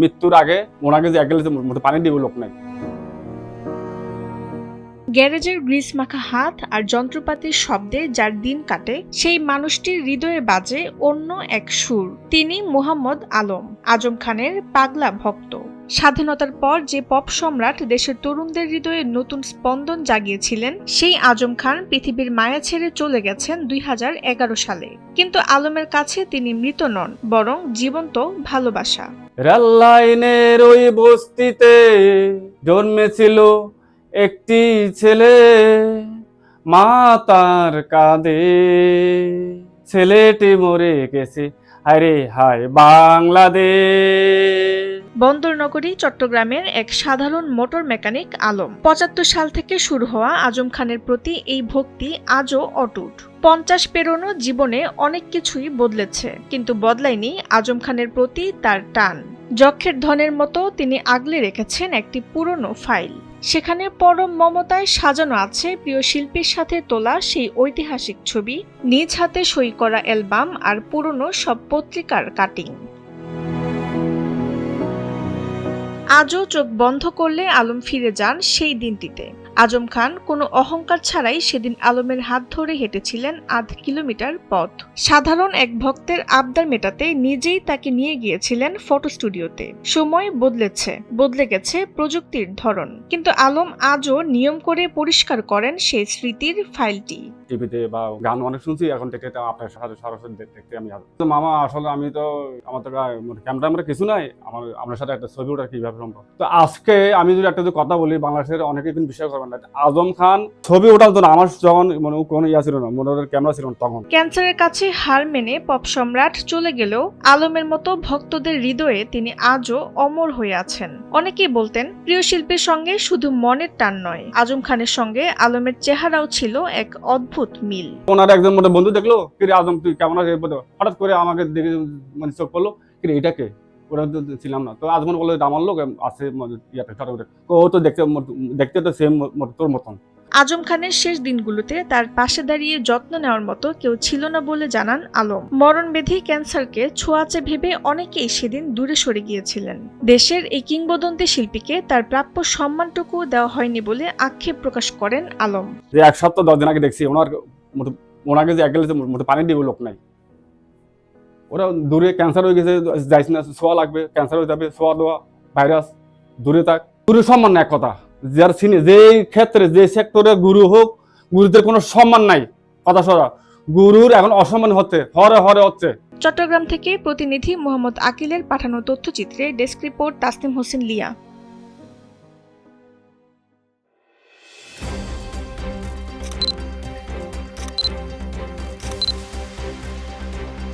মৃত্যুর আগে ওনাকে যে এক গ্লাস মতো পানি দিব লোক নাই। গ্যারেজের গ্রিস মাখা হাত আর যন্ত্রপাতির শব্দে যার দিন কাটে, সেই মানুষটির হৃদয়ে বাজে অন্য এক সুর। তিনি মোহাম্মদ আলম, আজম খানের পাগলা ভক্ত। স্বাধীনতার পর যে পপ সম্রাট দেশের তরুণদের হৃদয়ে নতুন স্পন্দন জাগিয়েছিলেন, সেই আজম খান পৃথিবীর মায়া ছেড়ে চলে গেছেন 2011 সালে। কিন্তু আলমের কাছে তিনি মৃত নন, বরং জীবন্ত ভালোবাসা। রেল লাইনের ওই বস্তিতে জন্মেছিল একটি ছেলে, মা তার কাঁদে, ছেলেটি মরে গেছে, আরে হায় বাংলাদেশ। বন্দরনগরী চট্টগ্রামের এক সাধারণ মোটর মেকানিক আলম। 75 সাল থেকে শুরু হওয়া আজম খানের প্রতি এই ভক্তি আজও অটুট। 50 পেরোনো জীবনে অনেক কিছুই বদলেছে, কিন্তু বদলায়নি আজম খানের প্রতি তার টান। যক্ষের ধনের মতো তিনি আগলে রেখেছেন একটি পুরনো ফাইল। সেখানে পরম মমতায় সাজানো আছে প্রিয় শিল্পীর সাথে তোলা সেই ঐতিহাসিক ছবি, নিজ হাতে সই করা অ্যালবাম আর পুরনো সব পত্রিকার কাটিং। আজও চোখ বন্ধ করলে আলম ফিরে যান সেই দিনটিতে। আজম খান কোনো অহংকার ছাড়াই সেদিন আলমের হাত ধরে হেঁটেছিলেন 0.5 কিলোমিটার পথ। সাধারণ এক ভক্তের আবদার মেটাতে নিজেই তাকে নিয়ে গিয়েছিলেন ফটো স্টুডিওতে। সময় বদলেছে, বদলে গেছে প্রযুক্তির ধরন, কিন্তু আলম আজও নিয়ম করে পরিষ্কার করেন সেই স্মৃতির ফাইলটি। টিভিতে বা গান অনেক শুনছি, এখন থেকে আপনার সাথে সরাসরি দেখতে আমি মামা আসলে আমি তো আমার তো ক্যামেরা কিছু নাই, আপনার সাথে একটা ছবি ওটা কিভাবে সম্ভব। তো আজকে আমি যদি একটা কথা বলি, বাংলাদেশের অনেকে কিন্তু বিশ্বাস করবেন না, আজম খান ছবি ওঠার জন্য আমার যখন কোনো ইয়া ছিল না, মনে ক্যামেরা ছিল না তখন। ক্যান্সারের কাছে হার মেনে পপ সম্রাট চলে গেলেও আলমের মতো ভক্তদের হৃদয়ে তিনি আজও অমর হয়ে আছেন। অনেকেই বলতেন প্রিয় শিল্পীর সঙ্গে শুধু মনের টান নয়, আজম খানের সঙ্গে আলমের চেহারাও ছিল এক অদ্ভুত মিল। ওনার একজন বন্ধু দেখলো, কি রে আজম তুই কেমন আছিস, হঠাৎ করে আমাকে দেখে চোখ পড়লো, কি রে এটাকে, ওরা তো ছিলাম না। তো আজমন বললো আমার লোক আছে ও তো দেখতে তো সেম তোর মতন। আজম খানের শেষ দিনগুলোতে তার পাশে দাঁড়িয়ে যত্ন নেওয়ার মতো কেউ ছিল না বলে জানান আলম। মরণব্যাধি ক্যান্সারকে ছোঁয়াচে ভেবে অনেকেই সেদিন দূরে সরে গিয়েছিলেন। দেশের এই কিংবদন্তি শিল্পীকে তার প্রাপ্য সম্মানটুকু দেওয়া হয়নি বলে আক্ষেপ প্রকাশ করেন আলম। যে 1 সপ্তাহ 10 দিন আগে দেখছি ওনাকে যে এক গ্লাস মতো পানি দিব লোক নাই। ওরা দূরে ক্যান্সার হয়ে গেছে, যাইস না, ছোঁয়া লাগবে, ক্যান্সার হয়ে যাবে, ছোঁয়া দেওয়া ভাইরাস, দূরে থাক। গুরু সম্মান না এক কথা, যার সিনে যে ক্ষেত্রে যে সেক্টরে গুরু হোক, গুরুদের কোনো সম্মান নাই, কথা সরা। গুরুর এখন অসম্মান হচ্ছে, হরে হরে হচ্ছে। চট্টগ্রাম থেকে প্রতিনিধি মোহাম্মদ আকিলের পাঠানো তথ্যচিত্রে ডেস্ক রিপোর্ট তাসনিম হোসেন লিয়া।